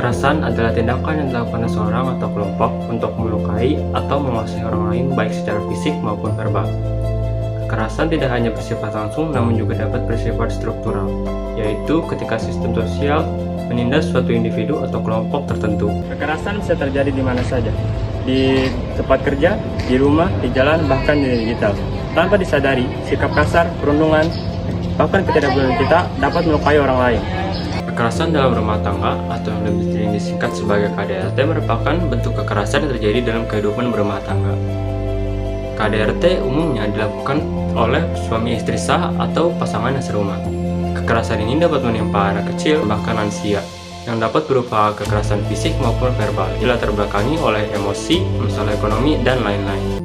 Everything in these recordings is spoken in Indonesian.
Kekerasan adalah tindakan yang dilakukan seseorang atau kelompok untuk melukai atau menguasai orang lain baik secara fisik maupun verbal. Kekerasan tidak hanya bersifat langsung namun juga dapat bersifat struktural, yaitu ketika sistem sosial menindas suatu individu atau kelompok tertentu. Kekerasan bisa terjadi di mana saja, di tempat kerja, di rumah, di jalan, bahkan di digital. Tanpa disadari, sikap kasar, perundungan, bahkan ketidakberanian kita dapat melukai orang lain. Kekerasan dalam rumah tangga atau yang lebih sering disingkat sebagai KDRT merupakan bentuk kekerasan yang terjadi dalam kehidupan berumah tangga. KDRT umumnya dilakukan oleh suami istri sah atau pasangan yang serumah. Kekerasan ini dapat menimpa anak kecil bahkan lansia, yang dapat berupa kekerasan fisik maupun verbal, dilatar belakangi oleh emosi, masalah ekonomi, dan lain-lain.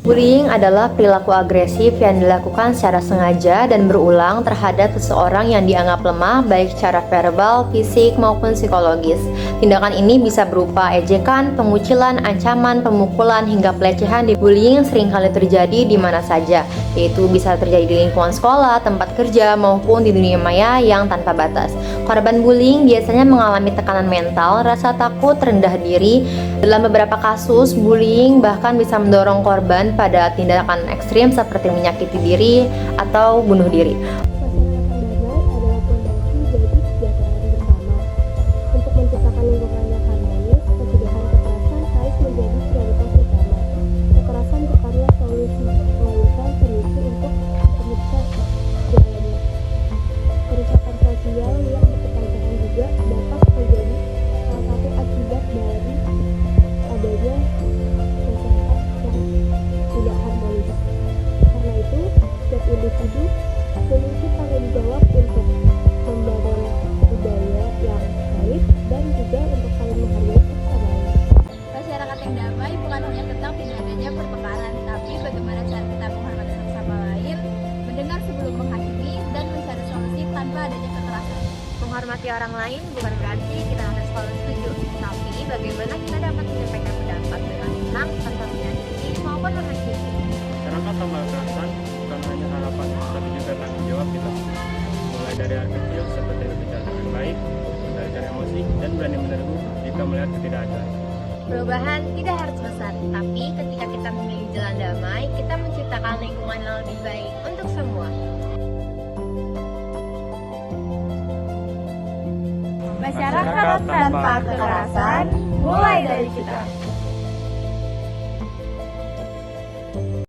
Bullying adalah perilaku agresif yang dilakukan secara sengaja dan berulang terhadap seseorang yang dianggap lemah baik secara verbal, fisik, maupun psikologis. Tindakan ini bisa berupa ejekan, pengucilan, ancaman, pemukulan, hingga pelecehan. Bullying seringkali terjadi di mana saja, yaitu bisa terjadi di lingkungan sekolah, tempat kerja, maupun di dunia maya yang tanpa batas. Korban bullying biasanya mengalami tekanan mental, rasa takut, rendah diri. Dalam beberapa kasus, bullying bahkan bisa mendorong korban pada tindakan ekstrim seperti menyakiti diri atau bunuh diri. Masyarakat yang damai adalah fondasi bagi kesejahteraan bersama. Untuk menciptakan lingkungan yang harmonis, pencegahan kekerasan harus menjadi prioritas utama. Kekerasan bukanlah solusi, melainkan solusi untuk pemecah jalannya. Kerusakan sosial yang berkepanjangan juga dapat menjadi salah satu akibat dari adanya masyarakat yang tidak harmonis. Karena itu, setiap individu memiliki tanggung jawab untuk membangun budaya yang baik dan juga untuk saling menghargai sesama lain. Masyarakat yang damai bukan hanya tentang tidak adanya pertengkaran, tapi bagaimana cara kita menghormati satu sama lain, mendengar sebelum menghakimi, dan mencari solusi tanpa adanya kekerasan. Menghormati orang lain bukan berarti kita harus selalu setuju, tapi bagaimana kita dapat menyampaikan pendapat dengan tenang tanpa menyakiti maupun menghakimi. Masyarakat tanpa kekerasan bukan hanya harapan, tapi juga tanggung jawab kita. Mulai dari hal kecil seperti berbicara dengan baik, mengendalikan emosi, dan berani menegur jika melihat ketidakadilan. Perubahan tidak harus besar, tapi ketika kita memilih jalan damai, kita menciptakan lingkungan yang lebih baik untuk semua. Masyarakat tanpa kekerasan mulai dari kita.